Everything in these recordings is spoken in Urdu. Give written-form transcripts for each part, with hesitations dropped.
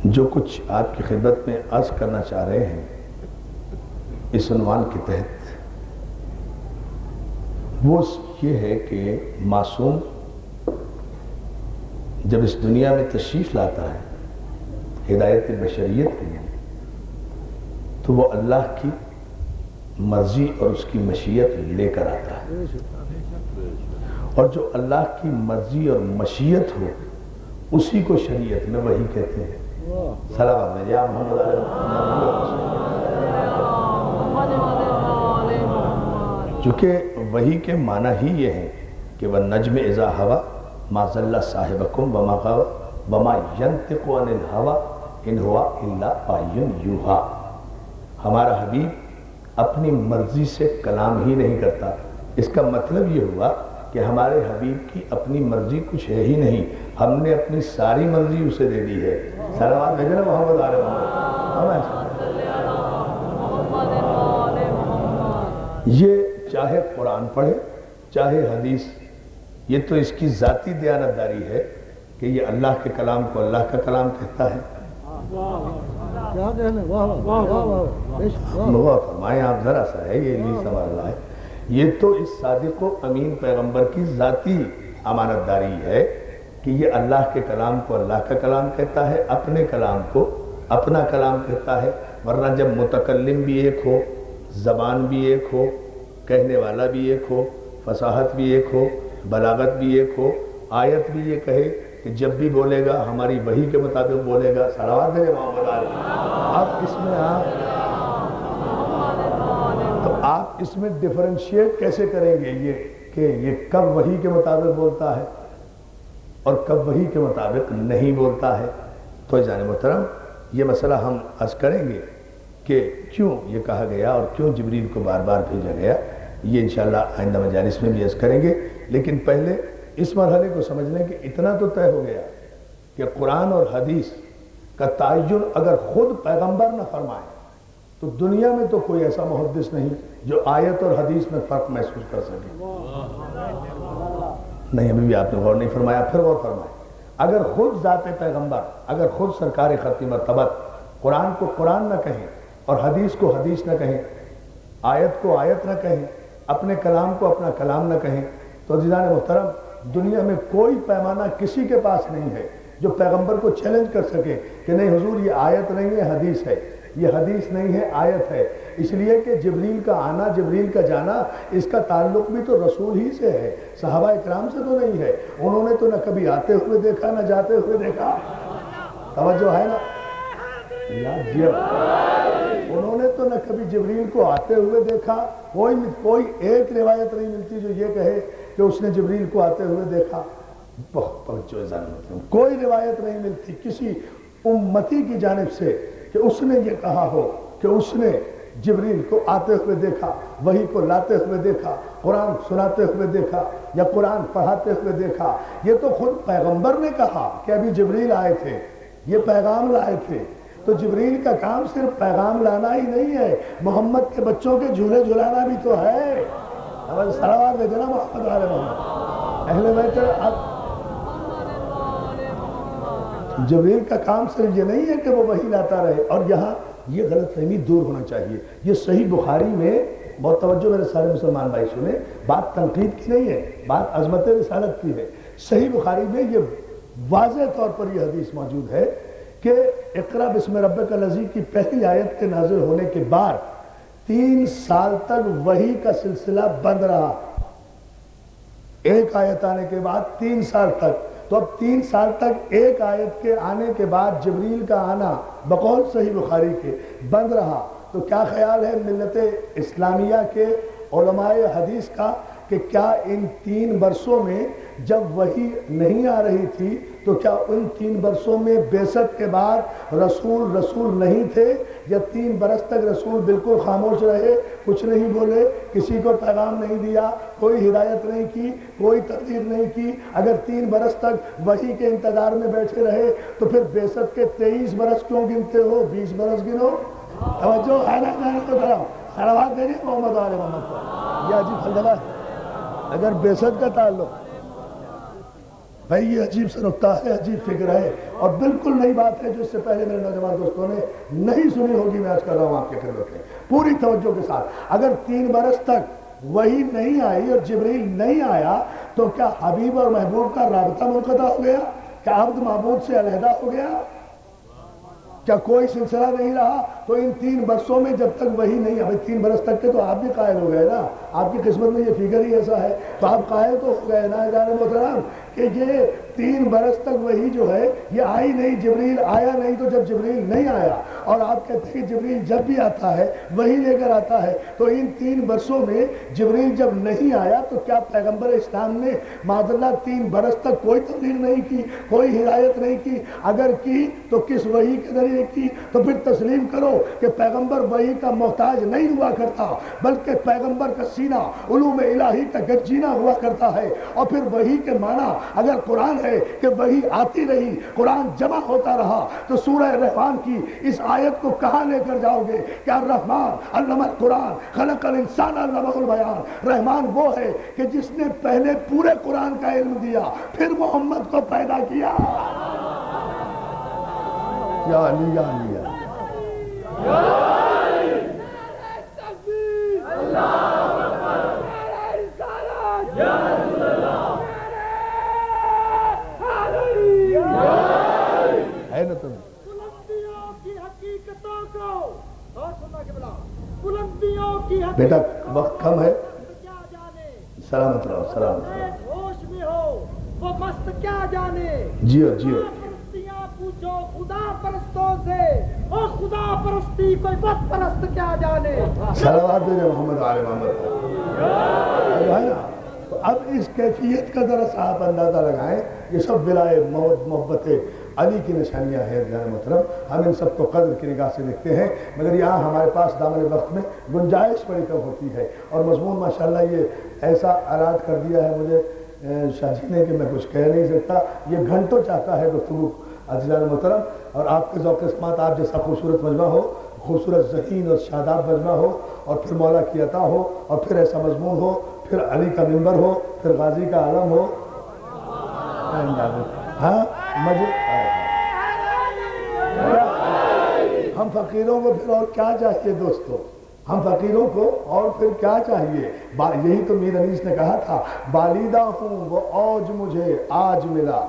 جو کچھ آپ کی خدمت میں عرض کرنا چاہ رہے ہیں اس عنوان کے تحت، وہ یہ ہے کہ معصوم جب اس دنیا میں تشریف لاتا ہے ہدایت بشریت کے لیے، تو وہ اللہ کی مرضی اور اس کی مشیت لے کر آتا ہے، اور جو اللہ کی مرضی اور مشیت ہو اسی کو شریعت میں وحی کہتے ہیں۔ صلوات میں یا محمد علیہ محمد۔ چونکہ وحی کے معنی ہی یہ ہے کہ وَالنَّجْمِ إِذَا هَوَى مَا ضَلَّ صَاحِبَكُمْ وَمَا غَوَى وَمَا يَنْطِقُ عَنِ الْهَوَى إِنْ هُوَ إِلَّا وَحْيٌ يُوحَىٰ۔ ہمارا حبیب اپنی مرضی سے کلام ہی نہیں کرتا۔ اس کا مطلب یہ ہوا کہ ہمارے حبیب کی اپنی مرضی کچھ ہے ہی نہیں، ہم نے اپنی ساری مرضی اسے دے دی ہے۔ صلوات بھیجنا محمد آل محمد۔ یہ چاہے قرآن پڑھے چاہے حدیث، یہ تو اس کی ذاتی دیانتداری ہے کہ یہ اللہ کے کلام کو اللہ کا کلام کہتا ہے۔ وہ فرمائیں آپ ذرا سا ہے یہ نہیں سمجھ رہا ہے، یہ تو اس صادق و امین پیغمبر کی ذاتی امانت داری ہے کہ یہ اللہ کے کلام کو اللہ کا کلام کہتا ہے، اپنے کلام کو اپنا کلام کہتا ہے۔ ورنہ جب متکلم بھی ایک ہو، زبان بھی ایک ہو، کہنے والا بھی ایک ہو، فصاحت بھی ایک ہو، بلاغت بھی ایک ہو، آیت بھی یہ کہے کہ جب بھی بولے گا ہماری وحی کے مطابق بولے گا۔ صلوات دے محمد علیہ۔ اب اس میں آپ اس میں ڈیفرنشیٹ کیسے کریں گے یہ کہ یہ کب وحی کے مطابق بولتا ہے اور کب وحی کے مطابق نہیں بولتا ہے؟ تو جان محترم یہ مسئلہ ہم عرض کریں گے کہ کیوں یہ کہا گیا اور کیوں جبریل کو بار بار بھیجا گیا، یہ انشاءاللہ آئندہ مجالس میں بھی عرض کریں گے۔ لیکن پہلے اس مرحلے کو سمجھ لیں کہ اتنا تو طے ہو گیا کہ قرآن اور حدیث کا تعین اگر خود پیغمبر نہ فرمائے تو دنیا میں تو کوئی ایسا محدث نہیں جو آیت اور حدیث میں فرق محسوس کر سکے۔ نہیں، ابھی بھی آپ نے غور نہیں فرمایا، پھر غور فرمائے۔ اگر خود ذات پیغمبر، اگر خود سرکار خطی مرتبت قرآن کو قرآن نہ کہیں اور حدیث کو حدیث نہ کہیں، آیت کو آیت نہ کہیں، اپنے کلام کو اپنا کلام نہ کہیں، تو عزیزان محترم دنیا میں کوئی پیمانہ کسی کے پاس نہیں ہے جو پیغمبر کو چیلنج کر سکے کہ نہیں حضور یہ آیت نہیں ہے حدیث ہے، یہ حدیث نہیں ہے آیت ہے۔ اس لیے کہ جبریل کا آنا جبریل کا جانا اس کا تعلق بھی تو رسول ہی سے ہے، صحابہ اکرام سے تو نہیں ہے۔ انہوں نے تو نہ کبھی آتے ہوئے دیکھا نہ جاتے ہوئے دیکھا، توجہ ہے نا؟ انہوں نے تو نہ کبھی جبریل کو آتے ہوئے دیکھا، کوئی ایک روایت نہیں ملتی جو یہ کہے کہ اس نے جبریل کو آتے ہوئے دیکھا۔ کوئی روایت نہیں ملتی کسی امتی کی جانب سے کہ اس نے یہ کہا ہو کہ اس نے جبریل کو آتے ہوئے دیکھا، وحی کو لاتے ہوئے دیکھا، قرآن سناتے ہوئے دیکھا یا قرآن پڑھاتے ہوئے دیکھا۔ یہ تو خود پیغمبر نے کہا کہ ابھی جبریل آئے تھے، یہ پیغام لائے تھے۔ تو جبریل کا کام صرف پیغام لانا ہی نہیں ہے، محمد کے بچوں کے جھولے جھلانا بھی تو ہے۔ صلوات بھیجنا محمد آل محمد۔ اہل بیت جبریل کا کام صرف یہ نہیں ہے کہ وہ وحی لاتا رہے۔ اور یہاں یہ غلط فہمی دور ہونا چاہیے۔ یہ صحیح بخاری میں بہت توجہ میرے سارے مسلمان بھائی سنیں، بات تنقید کی نہیں ہے، بات عظمت رسالت کی ہے۔ صحیح بخاری میں یہ واضح طور پر یہ حدیث موجود ہے کہ اقرا بسم ربک الذی کی پہلی آیت کے نازل ہونے کے بعد 3 سال تک وحی کا سلسلہ بند رہا۔ ایک آیت آنے کے بعد 3 سال تک، تو اب 3 سال تک ایک آیت کے آنے کے بعد جبریل کا آنا بقول صحیح بخاری کے بند رہا۔ تو کیا خیال ہے ملت اسلامیہ کے علماء حدیث کا کہ کیا ان 3 برسوں میں جب وحی نہیں آ رہی تھی تو کیا ان 3 برسوں میں بعثت کے بعد رسول نہیں تھے، یا 3 برس تک رسول بالکل خاموش رہے، کچھ نہیں بولے، کسی کو پیغام نہیں دیا، کوئی ہدایت نہیں کی، کوئی تقریر نہیں کی؟ اگر 3 برس تک وحی کے انتظار میں بیٹھے رہے تو پھر بعثت کے 23 برس کیوں گنتے ہو؟ 20 برس گنو۔ توجہ ہے نا؟ صلوات دے رہے محمد آل محمد پر۔ یہ عجیب فلسفہ ہے۔ اگر بعثت کا تعلق بھائی یہ عجیب سا نکتہ ہے، عجیب فکر ہے، اور بالکل نئی بات ہے جو اس سے پہلے میرے نوجوان دوستوں نے نہیں سنی ہوگی. میں آج کر رہا ہوں آپ کے خدمت میں پوری توجہ کے ساتھ. اگر 3 برس تک وہی نہیں آئی اور جبریل نہیں آیا تو کیا حبیب اور محبوب کا رابطہ منقطع ہو گیا؟ کیا عبد معبود سے علیحدہ ہو گیا؟ کیا کوئی سلسلہ نہیں رہا؟ تو ان 3 برسوں میں جب تک وہی نہیں، ابھی 3 برس تک کے تو آپ بھی قائل ہو گئے نا، آپ کی قسمت میں یہ فکر ہی ایسا ہے تو آپ قائل تو ہو گئے نا جان محترم کہ یہ 3 برس تک وہی جو ہے یہ آئی نہیں، جبریل آیا نہیں. تو جب جبریل نہیں آیا اور آپ کہتے ہیں کہ جبریل جب بھی آتا ہے وہی لے کر آتا ہے، تو ان 3 برسوں میں جبریل جب نہیں آیا تو کیا پیغمبر اسلام نے معاذ اللہ 3 برس تک کوئی تبلیغ نہیں کی، کوئی ہدایت نہیں کی؟ اگر کی تو کس وحی کے ذریعے کی؟ تو پھر تسلیم کرو کہ پیغمبر وحی کا محتاج نہیں ہوا کرتا، بلکہ پیغمبر کا سینہ علوم الہی کا گنجینہ ہوا کرتا ہے. اور پھر وحی کے معنی اگر قرآن ہے کہ وحی آتی رہی، قرآن جمع ہوتا رہا، تو سورہ رحمان کی اس آیت کو کہاں لے کر جاؤ گے کہ الرحمن علم القرآن خلق الانسان علمہ البیان؟ رحمان وہ ہے کہ جس نے پہلے پورے قرآن کا علم دیا پھر محمد کو پیدا کیا. یا علی یا علی یا ہے نا تمہیں بلندیوں کی حقیقتوں کو اور سننا کہ بلا بلندیوں کی بیٹا وقت کم ہے. کیا جانے سلامت رہو، سلامت رہو. ہوش میں ہو وہ مست کیا جانے. جیو جیو. پرستیاں پوچھو خدا پرستوں سے، اور خدا پرستی کوئی بت پرست کیا جانے. صلوات دے محمد آل محمد ہے نا. تو اب اس کیفیت کا ذرا صاحب اندازہ لگائیں. یہ سب ولائے محبت علی کی نشانیاں ہیں جناب محترم. ہم ان سب کو قدر کی نگاہ سے دیکھتے ہیں، مگر یہاں ہمارے پاس دامن وقت میں گنجائش بڑی کم ہوتی ہے. اور مضمون ماشاءاللہ یہ ایسا آراد کر دیا ہے مجھے شاہ جی نے کہ میں کچھ کہہ نہیں سکتا. یہ گھنٹوں چاہتا ہے گفتگو عزیزان محترم. اور آپ کے ذوق سماعت، آپ جیسا خوبصورت مجمع ہو، خوبصورت ذہین اور شاداب مجمع ہو، اور پھر مولا کی عطا ہو، اور پھر ایسا مضمون ہو، پھر علی کا منبر ہو، پھر غازی کا عالم ہو. ہاں ہم فقیروں کو پھر اور کیا چاہیے دوستو؟ ہم فقیروں کو اور پھر کیا چاہیے؟ یہی تو میر انیس نے کہا تھا، بالیدہ ہوں وہ اوج مجھے آج ملا.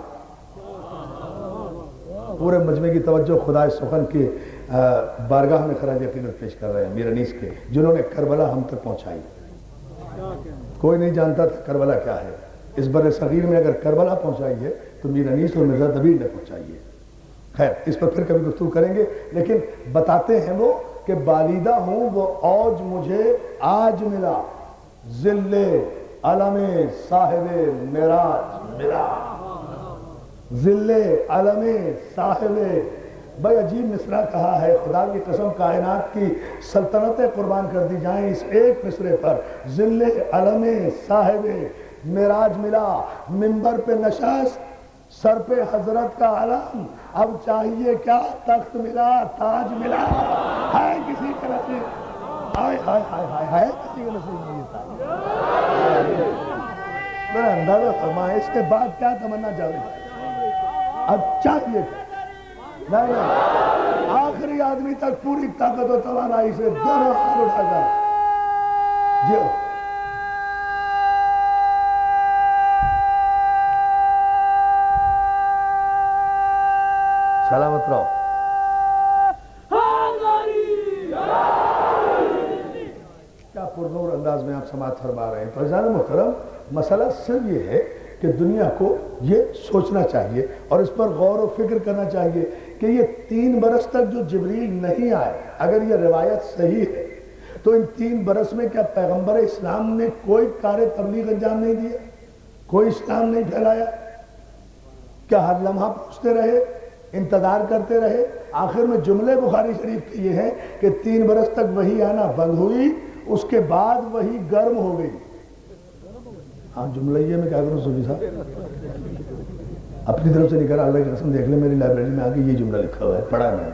پورے مجمع کی توجہ خدا سخن کے بارگاہ میں خراج عقیدت پیش کر رہے ہیں میر انیس کے، جنہوں نے کربلا ہم تک پہنچائی. کوئی نہیں جانتا تھا کربلا کیا ہے. اس بر صغیر میں اگر کربلا پہنچائی ہے تو میر انیس اور مرزا دبیر نے پہنچائی ہے. خیر اس پر پھر کبھی گفتگو کریں گے، لیکن بتاتے ہیں وہ کہ بالیدہ ہوں وہ اوج مجھے آج ملا، ذل علم صاحب معراج ملا. ذل علم صاحب، بھائی عجیب مصرع کہا ہے. خدا کی قسم کائنات کی سلطنتیں قربان کر دی جائیں اس ایک مصرع پر. ذل علم صاحب معراج ملا، منبر پہ نشست، سر پہ حضرت کا علم. اب چاہیے کیا؟ تخت ملا، تاج ملا. ہے کسی کا نصیب؟ ہائے ہائے ہائے ہائے، ہے کسی کا نصیب نہیں تھا؟ میرا اندازہ فرمائے اس کے بعد کیا تمنا جاری ہے؟ اب چاہیے نہیں، آخری آدمی تک پوری طاقت و توانائی سے دونوں ہاتھ اٹھا کر جیو. سلامت رہو. کیا پرنور انداز میں آپ سماعت فرما رہے ہیں. تو عزیزان محترم، مسئلہ صرف یہ ہے کہ دنیا کو یہ سوچنا چاہیے اور اس پر غور و فکر کرنا چاہیے کہ یہ 3 برس تک جو جبریل نہیں آئے، اگر یہ روایت صحیح ہے تو ان 3 برس میں کیا پیغمبر اسلام نے کوئی کار تبلیغ انجام نہیں دیا؟ کوئی اسلام نہیں پھیلایا؟ کیا ہر لمحہ پوچھتے رہے، انتظار کرتے رہے؟ آخر میں جملے بخاری شریف کے یہ ہیں کہ 3 برس تک وہی آنا بند ہوئی، اس کے بعد وہی گرم ہو گئی. ہاں جملہ یہ میں کیا کروں صوفی صاحب؟ اپنی طرف سے نہیں کرا، اللہ کی قسم دیکھ لیں میری لائبریری میں آگے یہ جملہ لکھا ہوا ہے، پڑھا میں نے.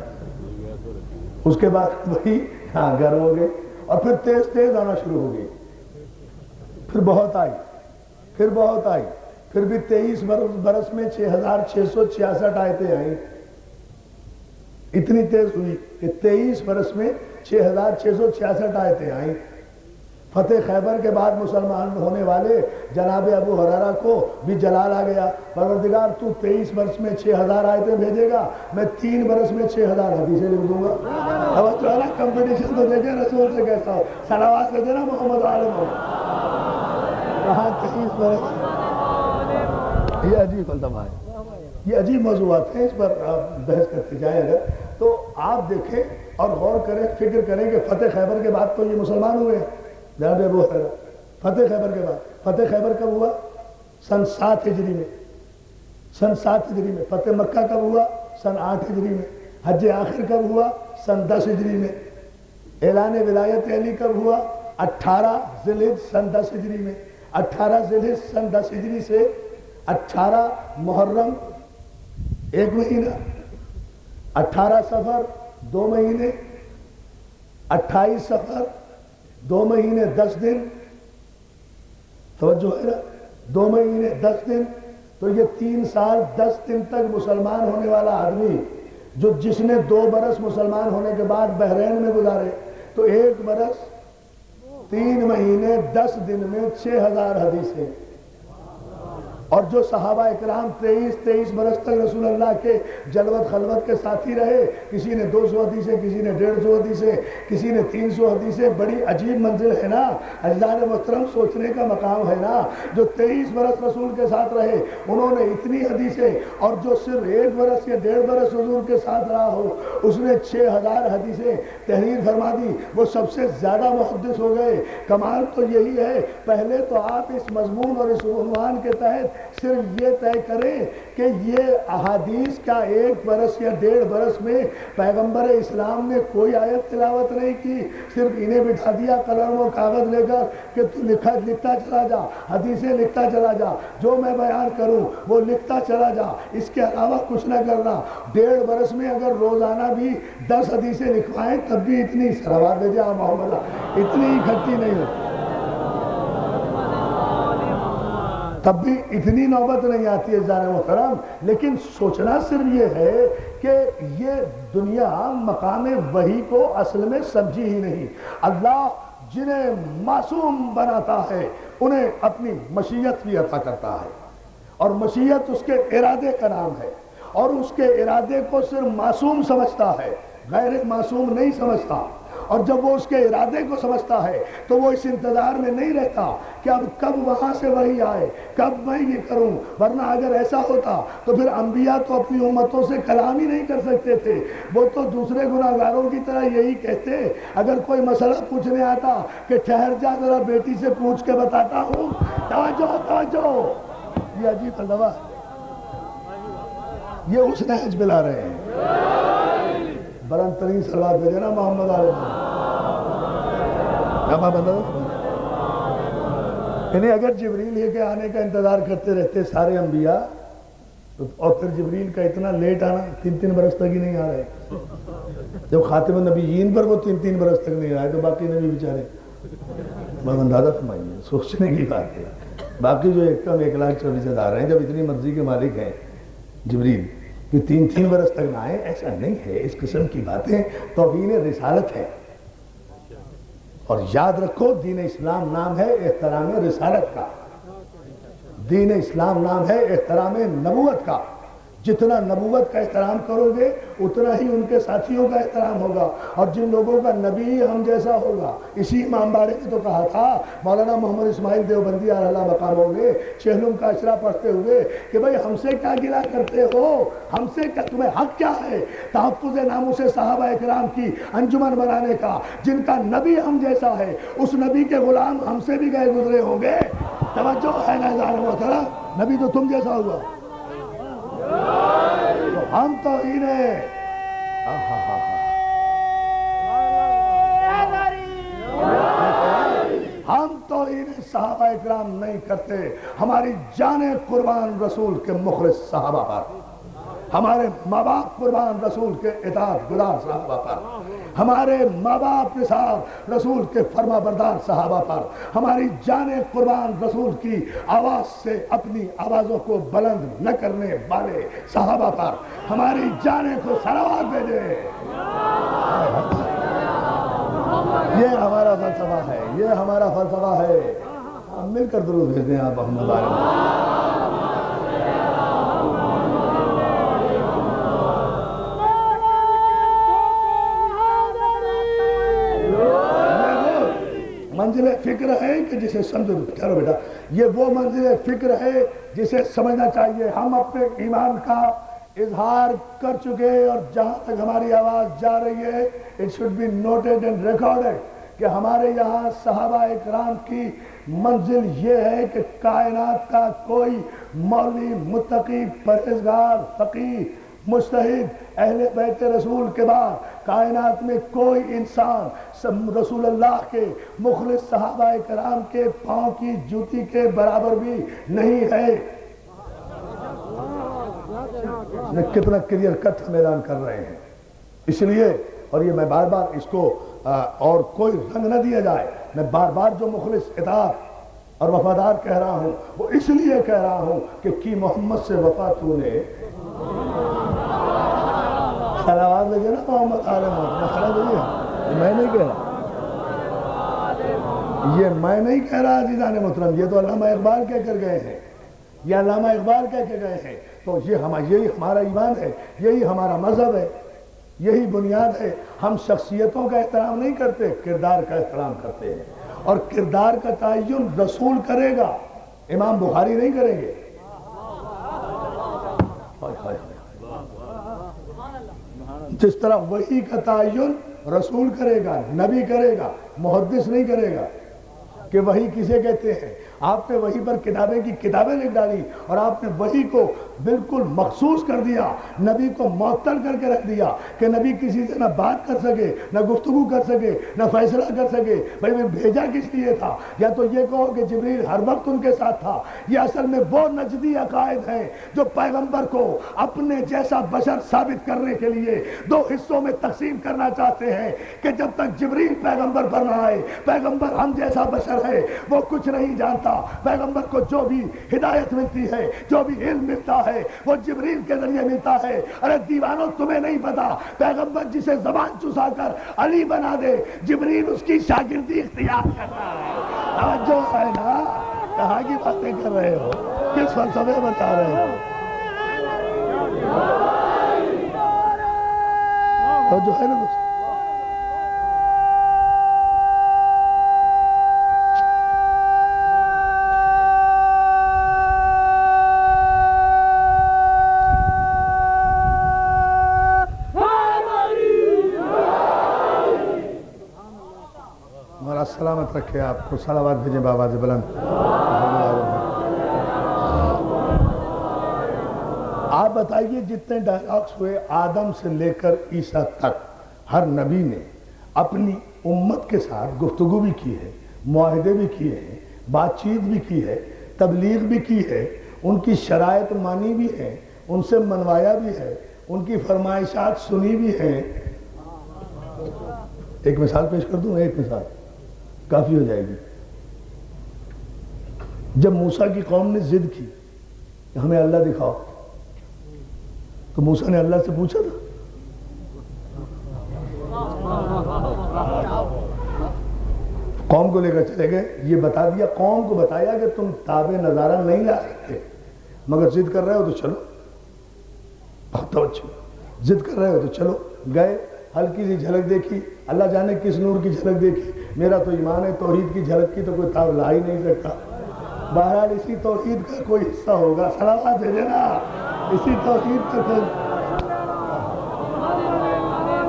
اس کے بعد وہی گرم ہو گئی اور پھر تیز تیز آنا شروع ہو گئی. پھر بہت آئی، پھر بہت آئی، پھر بھی 23 برس میں 6666 آیتیں آئیں. اتنی تیز ہوئی کہ 23 برس میں 6666 آیتیں آئیں. فتح خیبر کے بعد مسلمان ہونے والے جناب ابو ہریرہ کو بھی جلال آ گیا. پروردگار تو 23 برس میں 6000 آیتیں بھیجے گا، میں 3 برس میں 6000 حدیثیں لکھ دوں گا. اب جو ہے نا کمپٹیشن تو دیکھیں رسول سے کیسا ہو. صلوات سے دینا محمد عالم ہو. کہاں 23 برس. یہ عجیب فلسفہ ہے، یہ عجیب موضوعات ہیں، اس پر آپ بحث کرتے جائیں اگر تو آپ دیکھیں اور غور کریں، فکر کریں کہ فتح خیبر کے بعد تو یہ مسلمان ہوئے ہیں. جناب ابو ہریرہ فتح خیبر کے بعد، فتح خیبر کب ہوا؟ سن 7 ہجری میں. سن 7 ہجری میں. فتح مکہ کب ہوا؟ سن 8 ہجری میں. حج آخر کب ہوا؟ سن 10 ہجری میں. اعلان ولایت علی کب ہوا؟ 18 ذی الحجہ سن 10 ہجری میں. 18 ذی الحجہ سن 10 ہجری سے 18 محرم 1 مہینہ، 18 صفر 2 مہینے، 28 صفر 2 مہینے 10 دن. توجہ ہے نا، 2 مہینے 10 دن. تو یہ 3 سال 10 دن تک مسلمان ہونے والا آدمی جس نے 2 برس مسلمان ہونے کے بعد بحرین میں گزارے، تو 1 برس 3 مہینے 10 دن میں 6000 حدیثیں. اور جو صحابہ اکرام 23 برس تک رسول اللہ کے جلوت خلوت کے ساتھی رہے، کسی نے 200 حدیثیں، کسی نے 150 حدیثیں، کسی نے 300 حدیثیں. بڑی عجیب منزل ہے نا، عزیزان محترم، سوچنے کا مقام ہے نا. جو 23 برس رسول کے ساتھ رہے انہوں نے اتنی حدیثیں، اور جو صرف 1 برس یا 1.5 برس حضور کے ساتھ رہا ہو اس نے 6000 حدیثیں تحریر فرما دی. وہ سب سے زیادہ محدث ہو گئے. کمال تو یہی ہے، پہلے تو آپ اس مضمون اور اس عنوان کے تحت صرف یہ طے کریں کہ یہ احادیث کا 1 برس یا 1.5 برس میں پیغمبر اسلام نے کوئی آیت تلاوت نہیں کی، صرف انہیں بٹھا دیا قلم و کاغذ لے کر کہ تو لکھتا چلا جا، حدیثیں لکھتا چلا جا، جو میں بیان کروں وہ لکھتا چلا جا، اس کے علاوہ کچھ نہ کرنا. 1.5 برس میں اگر روزانہ بھی 10 حدیثیں لکھوائیں تب بھی اتنی صلوات بھیجے آپ محمد، اتنی اکٹھی نہیں ہوتی، تب بھی اتنی نوبت نہیں آتی ہے جانے محترم. لیکن سوچنا صرف یہ ہے کہ یہ دنیا مقام وحی کو اصل میں سمجھی ہی نہیں. اللہ جنہیں معصوم بناتا ہے انہیں اپنی مشیت بھی عطا کرتا ہے، اور مشیت اس کے ارادے کا نام ہے، اور اس کے ارادے کو صرف معصوم سمجھتا ہے، غیر معصوم نہیں سمجھتا. اور جب وہ اس کے ارادے کو سمجھتا ہے تو وہ اس انتظار میں نہیں رہتا کہ اب کب وہاں سے وحی آئے، کب میں یہ کروں. ورنہ اگر ایسا ہوتا تو پھر انبیاء تو اپنی امتوں سے کلام ہی نہیں کر سکتے تھے. وہ تو دوسرے گناہگاروں کی طرح یہی کہتے، اگر کوئی مسئلہ پوچھنے آتا کہ ٹھہر جا ذرا بیٹی سے پوچھ کے بتاتا ہوں. توجہ توجہ، یہ عجیب فلسفہ، یہ اس نہج پہ لا رہے ہیں. بلند ترین صلوات بھیجے نا محمد علیہ. انہیں اگر جبریل یہ کہ آنے کا انتظار کرتے رہتے سارے انبیاء، اور پھر جبریل کا اتنا لیٹ آنا، 3 برس تک ہی نہیں آ رہے. جب خاتم النبیین پر وہ 3 برس تک نہیں آئے تو باقی نبی بیچارے بس اندازہ فرمائیے، سوچنے کی بات ہے. باقی جو 1,24,000 ہیں، جب اتنی مرضی کے مالک ہیں جبریل کہ 3 برس تک نہ آئے، ایسا نہیں ہے. اس قسم کی باتیں توہین رسالت ہے. اور یاد رکھو، دین اسلام نام ہے احترام رسالت کا، دین اسلام نام ہے احترام نبوت کا. جتنا نبوت کا احترام کرو گے اتنا ہی ان کے ساتھیوں کا احترام ہوگا. اور جن لوگوں کا نبی ہم جیسا ہوگا، اسی امام باڑے نے تو کہا تھا مولانا محمد اسماعیل دیوبندی اعلیٰ مقام ہوگے چہلم کا اشرا پڑھتے ہوئے کہ بھائی ہم سے کیا گلا کرتے ہو، ہم سے کیا، تمہیں حق کیا ہے تحفظ ناموس صحابہ اکرام کی انجمن بنانے کا، جن کا نبی ہم جیسا ہے، اس نبی کے غلام ہم سے بھی گئے گزرے ہوں گے. توجہ ہے نا ظاہر محترم، نبی تو تم جیسا ہوا، ہم تو انہیں ہم تو انہیں صحابہ اکرام نہیں کرتے. ہماری جانیں قربان رسول کے مخلص صحابہ پر، ہمارے ماں باپ قربان رسول کے اطاعت گزار صحابہ پر، ہمارے ماں باپ نثار رسول کے فرما بردار صحابہ پر، ہماری جانیں قربان رسول کی آواز سے اپنی آوازوں کو بلند نہ کرنے والے صحابہ پر، ہماری جانیں کو صلوات بھیجے۔ یہ ہمارا فلسفہ ہے، یہ ہمارا فلسفہ ہے۔ ہم مل کر درود بھیجتے ہیں آپ محمد علیہ۔ منزل فکر ہے کہ جسے سمجھو، چلو بیٹا، یہ وہ منزل فکر ہے جسے سمجھنا چاہیے۔ ہم اپنے ایمان کا اظہار کر چکے، اور جہاں تک ہماری آواز جا رہی ہے it should be noted and recorded کہ ہمارے یہاں صحابہ اکرام کی منزل یہ ہے کہ کائنات کا کوئی مولوی، متقی، پرہیزگار، فقیہ، مجتہد اہل بیت رسول کے بعد کائنات میں کوئی انسان رسول اللہ کے مخلص صحابہ کرام کے پاؤں کی جوتی کے برابر بھی نہیں ہے۔ کتنا کلیئر کٹ ہم اعلان کر رہے ہیں۔ اس لیے، اور یہ میں بار بار اس کو اور کوئی رنگ نہ دیا جائے، میں بار بار جو مخلص اطاعت اور وفادار کہہ رہا ہوں وہ اس لیے کہہ رہا ہوں کہ کی محمد سے وفا تو نے، صلوات لگے نا محمد آل محمد، میں نہیں کہہ رہا، یہ میں نہیں کہہ رہا عزیزان محترم، یہ تو علامہ اقبال کہہ کر گئے ہیں، یہ علامہ اقبال کہہ کے گئے ہیں۔ تو یہی ہمارا ایمان ہے، یہی ہمارا مذہب ہے، یہی بنیاد ہے۔ ہم شخصیتوں کا احترام نہیں کرتے، کردار کا احترام کرتے ہیں، اور کردار کا تعین رسول کرے گا، امام بخاری نہیں کریں گے۔ جس طرح وحی کا تعین رسول کرے گا، نبی کرے گا، محدث نہیں کرے گا کہ وحی کسے کہتے ہیں۔ آپ نے وحی پر کتابیں کی کتابیں لکھ ڈالی، اور آپ نے وحی کو بالکل مخصوص کر دیا، نبی کو معطل کر کے رکھ دیا کہ نبی کسی سے نہ بات کر سکے، نہ گفتگو کر سکے، نہ فیصلہ کر سکے۔ بھائی میں بھیجا کس لیے تھا؟ یا تو یہ کہو کہ جبریل ہر وقت ان کے ساتھ تھا، یہ اصل میں وہ نجدی عقائد ہیں جو پیغمبر کو اپنے جیسا بشر ثابت کرنے کے لیے دو حصوں میں تقسیم کرنا چاہتے ہیں کہ جب تک جبریل پیغمبر پر نہ آئے، پیغمبر ہم جیسا بشر ہے، وہ کچھ نہیں جانتا۔ پیغمبر کو جو بھی ہدایت ملتی ہے، جو بھی علم ملتا ہے، وہ جبریل کے ذریعے ملتا ہے۔ ارے دیوانوں، تمہیں نہیں پتا، پیغمبر جسے زبان چسا کر علی بنا دے، جبریل اس کی شاگردی اختیار کرتا ہے۔ توجہ ہے نا؟ کہاں کی باتیں کر رہے ہو؟ کس فلسفے بتا رہے ہو؟ توجہ ہے نا دوست؟ سلامت رکھے آپ کو، صلوات بھیجیں بابا سے بلند۔ آپ بتائیے جتنے ڈائلاگس ہوئے آدم سے لے کر عیسیٰ تک، ہر نبی نے اپنی امت کے ساتھ گفتگو بھی کی ہے، معاہدے بھی کیے ہیں، بات چیت بھی کی ہے، تبلیغ بھی کی ہے، ان کی شرائط مانی بھی ہے، ان سے منوایا بھی ہے، ان کی فرمائشات سنی بھی ہیں۔ ایک مثال پیش کر دوں، ایک مثال کافی ہو جائے گی۔ جب موسیٰ کی قوم نے ضد کی کہ ہمیں اللہ دکھاؤ، تو موسیٰ نے اللہ سے پوچھا تھا، قوم کو لے کر چلے گئے، یہ بتا دیا، قوم کو بتایا کہ تم تاب نظارہ نہیں لا سکتے، مگر ضد کر رہے ہو تو چلو، بہت توجہ، ضد کر رہے ہو تو چلو۔ گئے، ہلکی سی جھلک دیکھی، اللہ جانے کس نور کی جھلک دیکھی، میرا تو ایمان ہے توحید کی جھلک کی تو کوئی تاب لا ہی نہیں سکتا۔ بہرحال اسی توحید کا کوئی حصہ ہوگا، صلوات بھیجے نا، اسی توحید کا کوئی،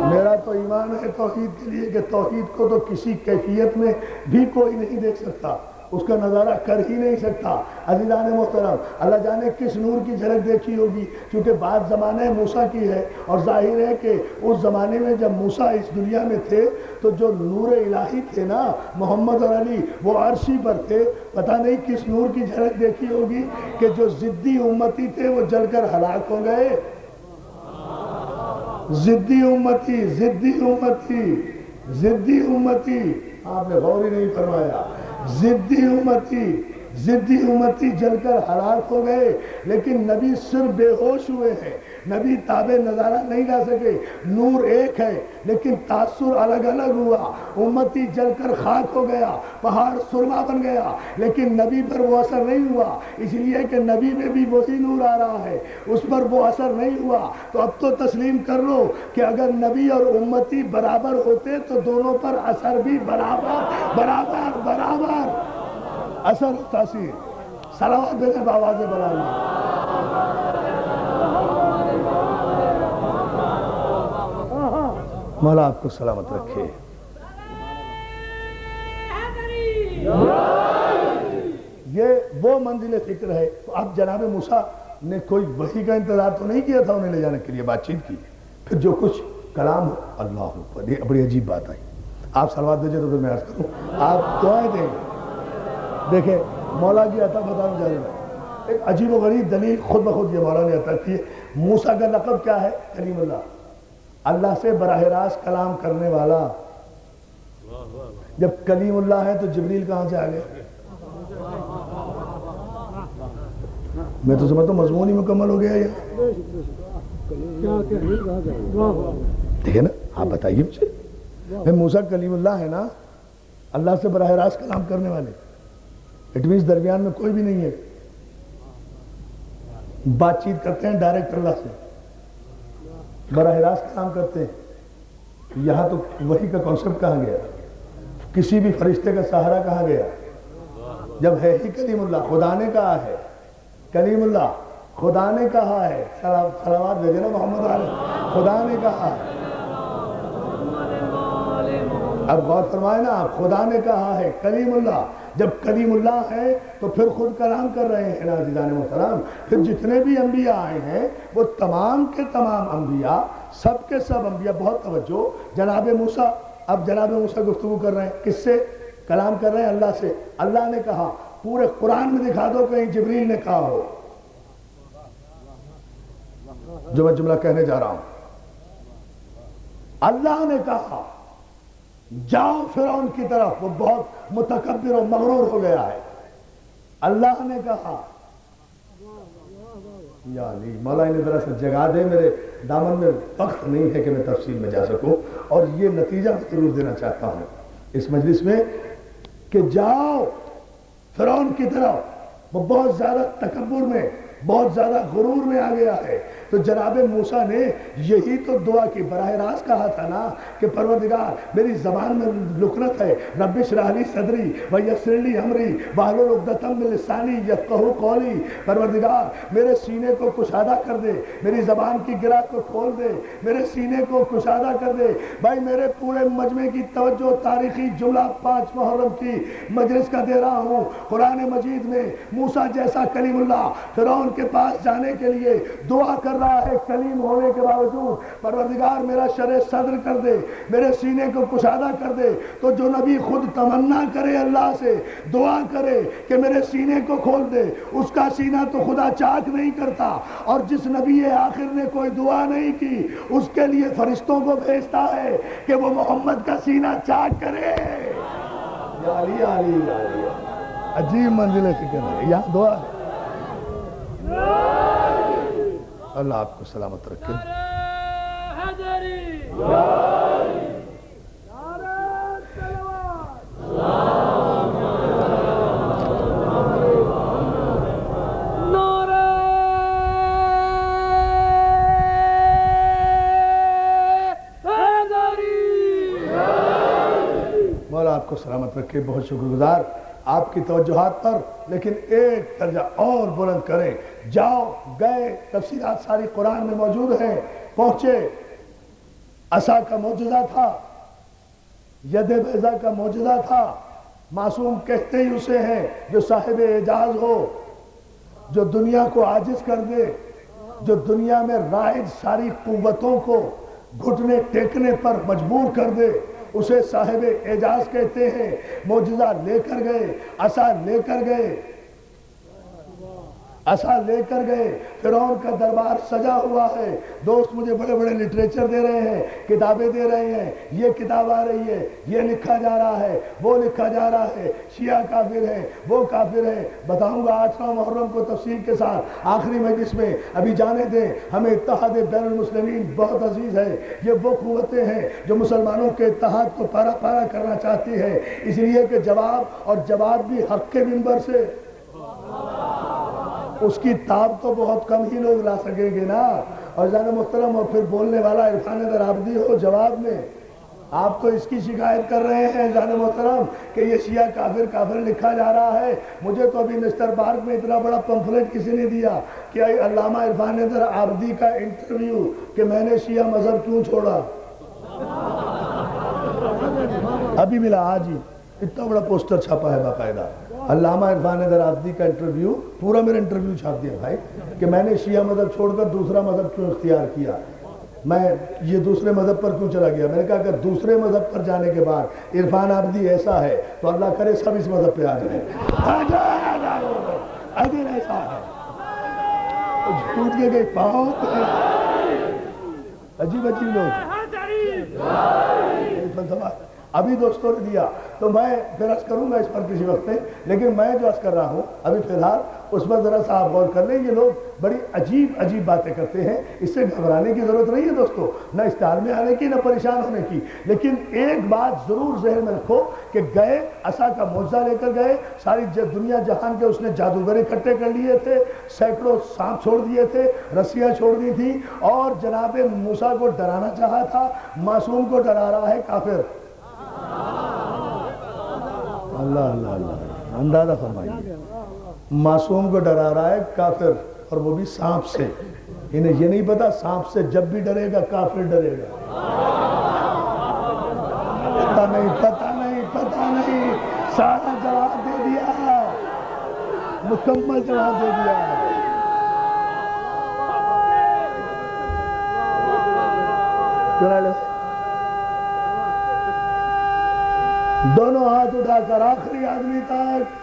میرا تو ایمان ہے توحید کے لیے کہ توحید کو تو کسی کیفیت میں بھی کوئی نہیں دیکھ سکتا، اس کا نظارہ کر ہی نہیں سکتا۔ عزیزان محترم، اللہ جانے کس نور کی جھلک دیکھی ہوگی، کیونکہ بات زمانہ موسیٰ کی ہے، اور ظاہر ہے کہ اس زمانے میں جب موسیٰ اس دنیا میں تھے تو جو نور الہی تھے نا، محمد اور علی، وہ عرشی پر تھے۔ پتہ نہیں کس نور کی جھلک دیکھی ہوگی کہ جو ضدی امتی تھے وہ جل کر ہلاک ہو گئے۔ ضدی امتی، ضدی امتی، ضدی امتی، آپ نے غور ہی نہیں فرمایا، ضدی امتی، ضدی امتی جل کر ہلاک ہو گئے، لیکن نبی صرف بے ہوش ہوئے ہیں، نبی تابع نظارہ نہیں لا سکے، نور ایک ہے لیکن تاثر الگ الگ ہوا، امتی جل کر خاک ہو گیا، پہاڑ سرما بن گیا، لیکن نبی پر وہ اثر نہیں ہوا، اس لیے کہ نبی میں بھی وہی نور آ رہا ہے، اس پر وہ اثر نہیں ہوا۔ تو اب تو تسلیم کر لو کہ اگر نبی اور امتی برابر ہوتے تو دونوں پر اثر بھی برابر برابر برابر اثر و تاثیر۔ صلوات دے دیں بآواز بلند۔ مولا آپ کو سلامت رکھے۔ یہ وہ منزل فکر ہے۔ تو اب جناب موسیٰ نے کوئی وحی کا انتظار تو نہیں کیا تھا انہیں لے جانے کے لیے، بات چیت کی، پھر جو کچھ کلام ہو، اللہ اکبر، یہ بڑی عجیب بات آئی۔ آپ صلوات دیجئے تو پھر میں عرض کروں، آپ دعائیں دیں۔ دیکھیں مولا کی عطا بتانا جا رہا ہے، ایک عجیب و غریب دلیل خود بخود یہ مولا نے عطا کی ہے۔ موسیٰ کا لقب کیا ہے؟ کلیم اللہ، اللہ سے براہ راست کلام کرنے والا۔ جب کلیم اللہ ہے تو جبریل کہاں سے آ گئے؟ میں تو سمجھتا ہوں مضمون ہی مکمل ہو گیا یہ۔ دیکھیں نا، آپ بتائیے مجھے، موسیٰ کلیم اللہ ہے نا، اللہ سے براہ راست کلام کرنے والے، اٹ مینس درمیان میں کوئی بھی نہیں ہے، بات چیت کرتے ہیں ڈائریکٹ اللہ سے، براہ راست کلام کرتے ہیں۔ یہاں تو وحی کا کانسیپٹ کہاں گیا؟ کسی بھی فرشتے کا سہارا کہاں گیا؟ جب ہے ہی کلیم اللہ، خدا نے کہا ہے کلیم اللہ، خدا نے کہا ہے، صلوات بھیجے نا محمد علیہ، خدا نے کہا ہے۔ اب غور فرمائے نا، خدا نے کہا ہے کلیم اللہ، جب کلیم اللہ ہے تو پھر خود کلام کر رہے ہیں نا عزیزان محترم۔ پھر جتنے بھی انبیاء آئے ہیں وہ تمام کے تمام انبیاء، سب کے سب انبیاء، بہت توجہ، جناب موسیٰ، اب جناب موسیٰ گفتگو کر رہے ہیں، کس سے کلام کر رہے ہیں؟ اللہ سے۔ اللہ نے کہا، پورے قرآن میں دکھا دو کہیں جبریل نے کہا ہو جو میں جملہ کہنے جا رہا ہوں۔ اللہ نے کہا جاؤ فرعون کی طرف، وہ بہت متکبر و مغرور ہو گیا ہے۔ اللہ نے کہا، یا علی، مولا انہیں ذرا سے جگہ دے، میرے دامن میں وقت نہیں ہے کہ میں تفصیل میں جا سکوں، اور یہ نتیجہ ضرور دینا چاہتا ہوں اس مجلس میں کہ جاؤ فرعون کی طرف، وہ بہت زیادہ تکبر میں، بہت زیادہ غرور میں آ گیا ہے۔ تو جناب موسیٰ نے یہی تو دعا کی، براہ راست کہا تھا نا کہ پروردگار میری زبان میں لکنت ہے، رب اشرح لی صدری ویسر لی امری واحلل عقدۃ من لسانی یفقہوا قولی، پروردگار میرے سینے کو کشادہ کر دے، میری زبان کی گرہ کو کھول دے، میرے سینے کو کشادہ کر دے۔ بھائی میرے پورے مجمع کی توجہ تاریخی جملہ 5 محرم کی مجلس کا دے رہا ہوں۔ قرآن مجید میں موسیٰ جیسا کلیم اللہ فرعون کے پاس جانے کے لیے دعا کر رہا ہے، کلیم ہونے کے باوجود، پروردگار میرا شرح صدر کر دے، میرے سینے کو کشادہ کر دے۔ تو جو نبی خود تمنا کرے اللہ سے، دعا کرے کہ میرے سینے کو کھول دے، اس کا سینہ تو خدا چاک نہیں کرتا، اور جس نبی آخر نے کوئی دعا نہیں کی اس کے لیے فرشتوں کو بھیجتا ہے کہ وہ محمد کا سینہ چاک کرے۔ یا علی علی علی، عجیب منزل فکر ہے، یہاں دعا ہے۔ اللہ آپ کو سلامت رکھے۔ مولا آپ کو سلامت رکھے، بہت شکر گزار آپ کی توجہات پر، لیکن ایک درجہ اور بلند کریں۔ جاؤ، گئے، تفصیلات ساری قرآن میں موجود ہیں، پہنچے، عصا کا معجزہ تھا، ید بیضا کا معجزہ تھا، معصوم کہتے ہی اسے ہیں جو صاحب اعجاز ہو، جو دنیا کو عاجز کر دے، جو دنیا میں رائج ساری قوتوں کو گھٹنے ٹیکنے پر مجبور کر دے، اسے صاحب اعجاز کہتے ہیں۔ معجزہ لے کر گئے، عصا لے کر گئے، عصا لے کر گئے، فرعون کا دربار سجا ہوا ہے، دوست مجھے بڑے بڑے لٹریچر دے رہے ہیں، کتابیں دے رہے ہیں، یہ کتاب آ رہی ہے، یہ لکھا جا رہا ہے، وہ لکھا جا رہا ہے، شیعہ کافر ہے، وہ کافر ہے۔ بتاؤں گا 8 محرم کو تفصیل کے ساتھ آخری مجلس میں، ابھی جانے دیں، ہمیں اتحاد بین المسلمین بہت عزیز ہے۔ یہ وہ قوتیں ہیں جو مسلمانوں کے اتحاد کو پارا پارا کرنا چاہتی ہے، اس لیے کہ جواب بھی حق کے منبر سے، اس کی تاب تو بہت کم ہی لوگ لا سکیں گے نا۔ اور جان محترم، اور پھر بولنے والا عرفان در عابدی ہو جواب میں، آپ تو اس کی شکایت کر رہے ہیں جان محترم کہ یہ شیعہ کافر لکھا جا رہا ہے۔ مجھے تو ابھی نشتر پارک میں اتنا بڑا پمفلٹ کسی نے دیا کہ علامہ عرفان در عابدی کا انٹرویو کہ میں نے شیعہ مذہب کیوں چھوڑا، ابھی ملا آج ہی، اتنا بڑا پوسٹر چھاپا ہے باقاعدہ، علامہ عرفان در عابدی کا انٹرویو، پورا میرا انٹرویو چھاپ دیا بھائی کہ میں نے شیعہ مذہب چھوڑ کر دوسرا مذہب کیوں اختیار کیا، میں یہ دوسرے مذہب پر کیوں چلا گیا۔ میں نے کہا کہ دوسرے مذہب پر جانے کے بعد عرفان عابدی ایسا ہے تو اللہ کرے سب اس مذہب پہ آ جائیں، اگر ایسا ہے جھوٹ کے گئے پاؤں عجیب لوگ ابھی دوستوں نے دیا، تو میں پھر عرض کروں گا اس پر کسی وقت میں، لیکن میں جو عرض کر رہا ہوں ابھی فی الحال اس پر ذرا سا آپ غور کر لیں۔ یہ لوگ بڑی عجیب باتیں کرتے ہیں، اس سے گھبرانے کی ضرورت نہیں ہے دوستو، نہ استعار میں آنے کی نہ پریشان ہونے کی، لیکن ایک بات ضرور ذہن میں رکھو کہ گئے عصا کا معجزہ لے کر گئے، ساری دنیا جہان کے اس نے جادوگر اکٹھے کر لیے تھے، سینکڑوں سانپ چھوڑ دیے تھے، رسیاں چھوڑ دی تھی، اور جناب موسیٰ کو ڈرانا چاہا تھا، معصوم کو ڈرا رہا ہے کافر۔ اللہ اندازہ فرمائیے، معصوم کو ڈرا رہا ہے کافر، اور وہ بھی سانپ سے۔ انہیں یہ نہیں پتا سانپ سے جب بھی ڈرے گا کافر ڈرے گا۔ پتہ نہیں، سارا جواب دے دیا، مکمل جواب دے دیا۔ دونوں ہاتھ اٹھا کر آخری آدمی تک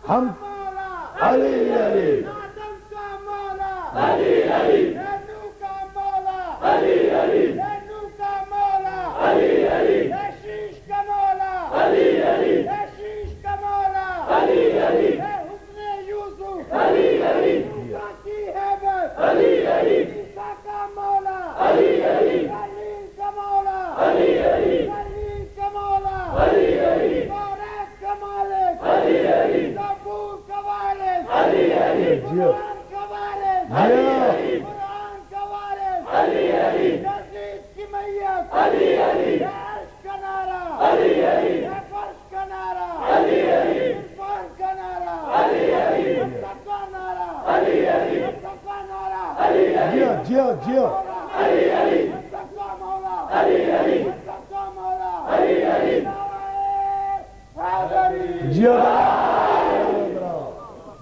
ہم علی علی جیو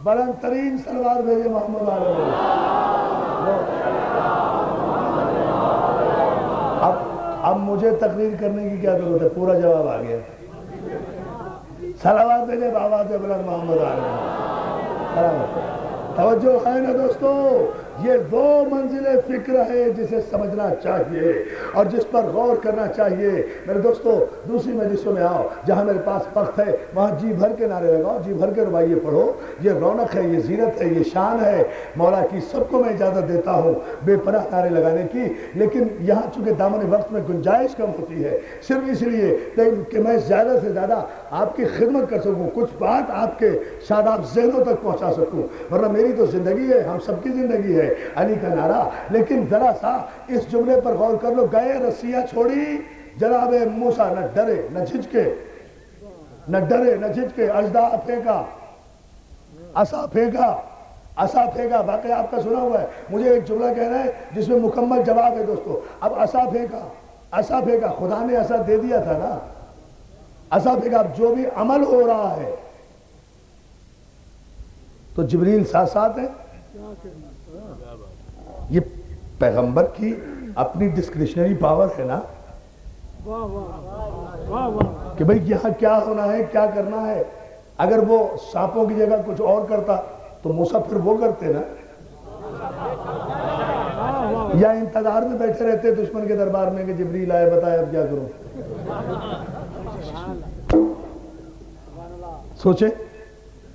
بلند ترین سلوات بھیجے محمد علیہ۔ اب مجھے تقریر کرنے کی کیا ضرورت ہے، پورا جواب آ گیا۔ سلوات بھیجے بابا سے بلند محمد علیہ۔ توجہ ہے نا دوستو، یہ وہ منزل فکر ہے جسے سمجھنا چاہیے اور جس پر غور کرنا چاہیے۔ میرے دوستو دوسری مجلسوں میں آؤ، جہاں میرے پاس وقت ہے وہاں جی بھر کے نعرے لگاؤ، جی بھر کے رباعیے پڑھو۔ یہ رونق ہے، یہ زینت ہے، یہ شان ہے مولا کی۔ سب کو میں اجازت دیتا ہوں بے پناہ نعرے لگانے کی، لیکن یہاں چونکہ دامن وقت میں گنجائش کم ہوتی ہے، صرف اس لیے کہ میں زیادہ سے زیادہ آپ کی خدمت کر سکوں، کچھ بات آپ کے شاداب ذہنوں تک پہنچا سکوں، ورنہ میری تو زندگی ہے، ہم سب کی زندگی ہے علی کا نعرہ۔ لیکن ذرا سا اس جملے پر غور کر لو، گئے رسیاں چھوڑی جناب موسیٰ، نہ ڈرے نہ جھجکے، نہ ڈرے نہ جھجکے، اژدہا پھینکا، عصا پھینکا، عصا پھینکا۔ واقعہ آپ کا سنا ہوا ہے، مجھے ایک جملہ کہنا ہے جس میں مکمل جواب ہے دوستو۔ اب عصا پھینکا، عصا پھینکا، خدا نے عصا دے دیا تھا نا، عصا پھینکا۔ اب جو بھی عمل ہو رہا ہے تو جبریل ساتھ ساتھ ہے۔ یہ پیغمبر کی اپنی ڈسکریشنری پاور ہے نا۔ کہ بھئی یہاں کیا ہونا ہے، کیا کرنا ہے. اگر وہ سانپوں کی جگہ کچھ اور کرتا تو موسیٰ پھر وہ کرتے نا، یا انتظار میں بیٹھے رہتے دشمن کے دربار میں کہ جبریل آئے بتائے اب کیا کروں. سوچیں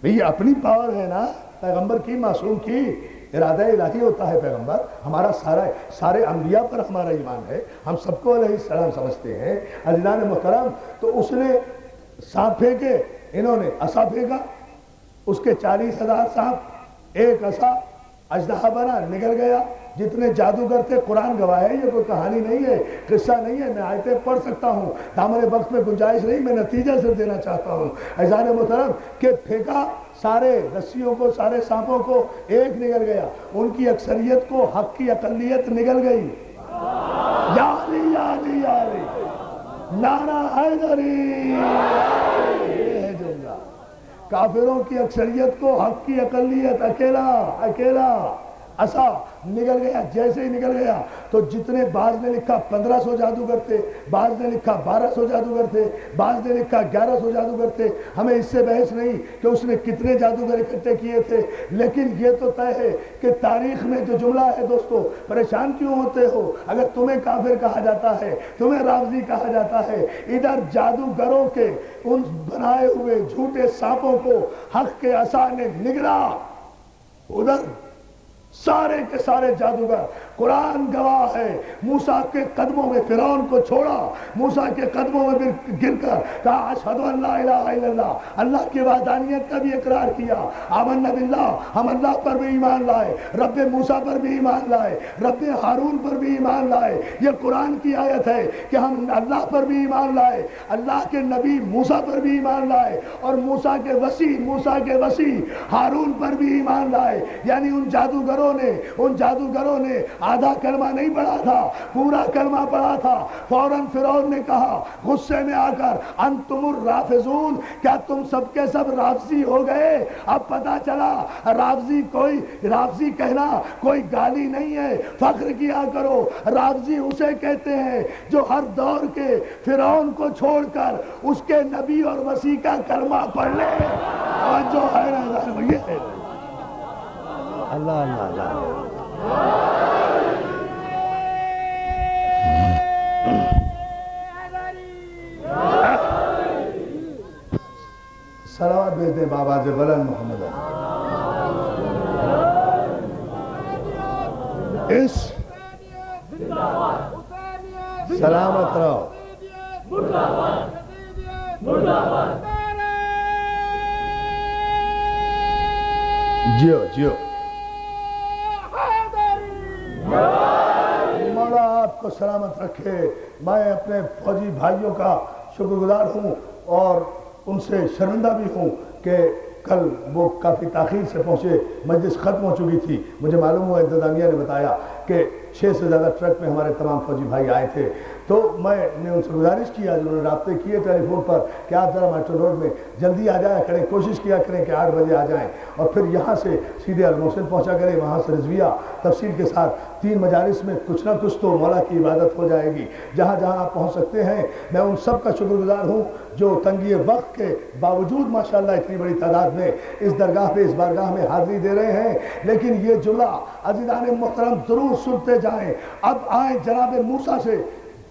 بھئی اپنی پاور ہے نا، پیغمبر کی، معصوم کی، ارادہ الہی ہوتا ہے پیغمبر. ہمارا سارے انبیاء پر ہمارا ایمان ہے، ہم سب کو علیہ السلام سمجھتے ہیں. عزیزان محترم، تو اس نے سانپ پھینکے، انہوں نے عصا پھینکا، اس کے 40,000 سانپ، ایک عصا اژدہا بنا، نکل گیا. جتنے جادوگر تھے، قرآن گواہ ہے، یہ کوئی کہانی نہیں ہے، قصہ نہیں ہے. میں آیتیں پڑھ سکتا ہوں، دامن وقت میں گنجائش نہیں، میں نتیجہ صرف دینا چاہتا ہوں. عزیزان محترم، کہ پھینکا سارے رسیوں کو، سارے سانپوں کو، ایک نکل گیا. ان کی اکثریت کو حق کی اقلیت نکل گئی. یا علی یا علی یا علی، نعرہ حیدری. یہ ہے جملہ. کافروں کی اکثریت کو حق کی اقلیت، اکیلا عصا نکل گیا. جیسے ہی نکل گیا تو جتنے، بعض نے لکھا 1500 جادوگر تھے، بعض نے لکھا 1200 جادوگر تھے، بعض نے لکھا 1100 جادوگر تھے. ہمیں اس سے بحث نہیں کہ اس نے کتنے جادوگر اکٹھے کیے تھے، لیکن یہ تو طے ہے کہ تاریخ میں جو جملہ ہے، دوستو پریشان کیوں ہوتے ہو؟ اگر تمہیں کافر کہا جاتا ہے، تمہیں رافضی کہا جاتا ہے، ادھر جادوگروں کے ان بنائے ہوئے جھوٹے سانپوں کو حق کے عصا نے نگلا، ادھر سارے کے سارے جادوگر. قرآن گواہ ہے، موسیٰ کے قدموں میں فرعون کو چھوڑا، موسیٰ کے قدموں میں گر کر کہا اشہد ان لا الہ الا اللہ، اللہ کی وحدانیت کا بھی اقرار کیا. آمنا باللہ، ہم اللہ پر بھی ایمان لائے، رب موسیٰ پر بھی ایمان لائے، رب ہارون پر بھی ایمان لائے. یہ قرآن کی آیت ہے کہ ہم اللہ پر بھی ایمان لائے، اللہ کے نبی موسیٰ پر بھی ایمان لائے، اور موسیٰ کے وسیع ہارون پر بھی ایمان لائے. یعنی ان جادوگروں نے آدھا کلمہ نہیں پڑھا تھا، پورا کلمہ پڑھا تھا. فوراً فرعون نے کہا غصے میں آ کر انتم الرافضون، کیا تم سب کے سب رافضی ہو گئے؟ اب پتا چلا رافضی کہنا کوئی گالی نہیں ہے، فخر کیا کرو. رافضی اسے کہتے ہیں جو ہر دور کے فرعون کو چھوڑ کر اس کے نبی اور مسیح کا کلمہ پڑھ لے. اور جو ہے یہ ہے اللہ اللہ اللہ. سلامت بھیج دیں بابا سے بلند محمد اس سلامت رہو. جیو مولا آپ کو سلامت رکھے. میں اپنے فوجی بھائیوں کا شکر گزار ہوں اور ان سے شرمندہ بھی ہوں کہ کل وہ کافی تاخیر سے پہنچے، مجلس ختم ہو چکی تھی. مجھے معلوم ہوا انتظامیہ نے بتایا کہ 6 سے زیادہ ٹرک میں ہمارے تمام فوجی بھائی آئے تھے. تو میں نے ان سے گزارش کیا، جنہوں نے رابطے کیے ٹیلی فون پر، کہ آپ ذرا میٹرو روڈ میں جلدی آ جایا کریں، کوشش کیا کریں کہ 8 بجے آ جائیں، اور پھر یہاں سے سیدھے المحسن پہنچا کریں، وہاں سے رضویہ تفصیل کے ساتھ 3 مجالس میں کچھ نہ کچھ تو مولا کی عبادت ہو جائے گی. جہاں جہاں آپ پہنچ سکتے ہیں، میں ان سب کا شکر گزار ہوں جو تنگی وقت کے باوجود ماشاءاللہ اتنی بڑی تعداد میں اس درگاہ پہ، اس بارگاہ میں حاضری دے رہے ہیں. لیکن یہ جملہ عزیزان محترم ضرور سنتے جائیں. اب آئیں جناب موسیٰ سے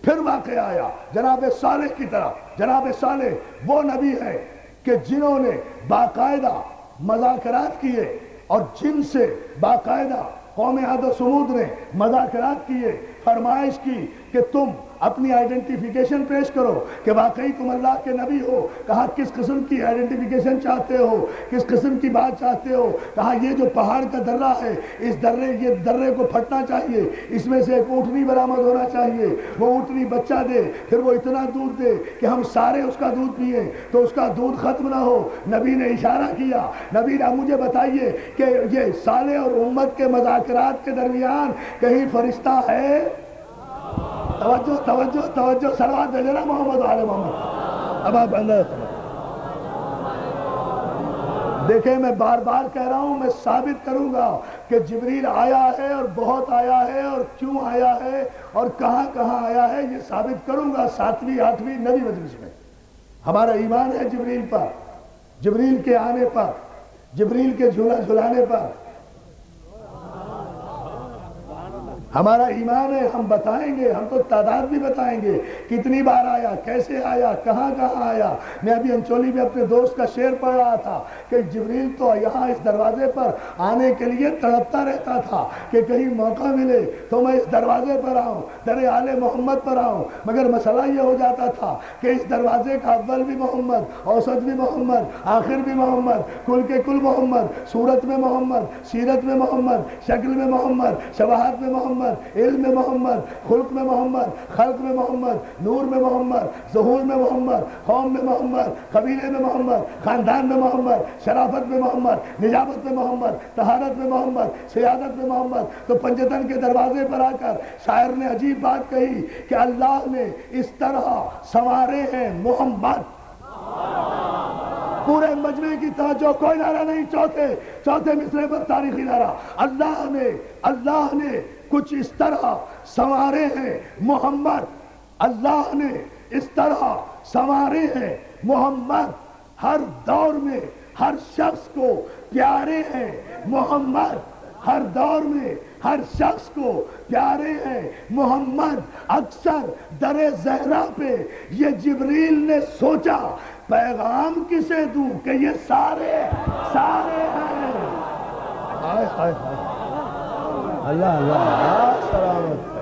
پھر واقعہ آیا جناب صالح کی طرف. جناب صالح وہ نبی ہے کہ جنہوں نے باقاعدہ مذاکرات کیے، اور جن سے باقاعدہ قوم عاد و سمود نے مذاکرات کیے، فرمائش کی کہ تم اپنی آئیڈنٹیفیکیشن پیش کرو کہ واقعی تم اللہ کے نبی ہو. کہا کس قسم کی آئیڈنٹیفیکیشن چاہتے ہو، کس قسم کی بات چاہتے ہو؟ کہا یہ جو پہاڑ کا درہ ہے، اس درے کو پھٹنا چاہیے، اس میں سے ایک اونٹنی برآمد ہونا چاہیے، وہ اونٹنی بچہ دے، پھر وہ اتنا دودھ دے کہ ہم سارے اس کا دودھ پئیں تو اس کا دودھ ختم نہ ہو. نبی نے اشارہ کیا. نبی نے مجھے بتائیے کہ یہ صالح اور امت کے مذاکرات کے درمیان کہیں فرشتہ ہے؟ توجہ توجہ توجہ، صلوات بھیجے نا محمد و آل محمد. اب آپ اللہ دیکھیں میں بار بار کہہ رہا ہوں، میں ثابت کروں گا کہ جبریل آیا ہے اور بہت آیا ہے، اور کیوں آیا ہے اور کہاں کہاں آیا ہے، یہ ثابت کروں گا 7ویں 8ویں 9ویں مجلس میں۔ ہمارا ایمان ہے جبریل پر، جبریل کے آنے پر، جبریل کے جھولا جھلانے پر ہمارا ایمان ہے۔ ہم بتائیں گے، ہم تو تعداد بھی بتائیں گے، کتنی بار آیا، کیسے آیا، کہاں کہاں آیا۔ میں ابھی انچولی میں اپنے دوست کا شعر پڑھ رہا تھا کہ جبریل تو یہاں اس دروازے پر آنے کے لیے تڑپتا رہتا تھا کہ کہیں موقع ملے تو میں اس دروازے پر آؤں، در آل محمد پر آؤں، مگر مسئلہ یہ ہو جاتا تھا کہ اس دروازے کا اول بھی محمد، اوسط بھی محمد، آخر بھی محمد، کل کے کل محمد، صورت میں محمد، سیرت میں محمد، شکل میں محمد، شباہت میں محمد، علم میں محمد، خلق میں محمد، خلق میں محمد، نور میں محمد، ظہور میں محمد، قوم میں محمد، قبیلے میں محمد، خاندان میں محمد، شرافت میں محمد، نجابت میں محمد، طہارت میں محمد، سیادت میں محمد۔ تو پنجتن کے دروازے پر آ کر شاعر نے عجیب بات کہی کہ اللہ نے اس طرح سنوارے ہیں محمد۔ پورے مجمع کی توجہ، کوئی نعرہ نہیں، چوتھے مصرعے پر تاریخی نعرہ، اللہ نے کچھ اس طرح سنوارے ہیں محمد، اللہ نے اس طرح سنوارے ہیں محمد، ہر دور میں ہر شخص کو پیارے ہیں محمد، ہر دور میں ہر شخص کو پیارے ہیں محمد۔ اکثر در زہرا پہ یہ جبریل نے سوچا پیغام کسے دوں کہ یہ سارے ہیں۔ ہائے ہائے ہائے، اللہ اللہ، سلامت۔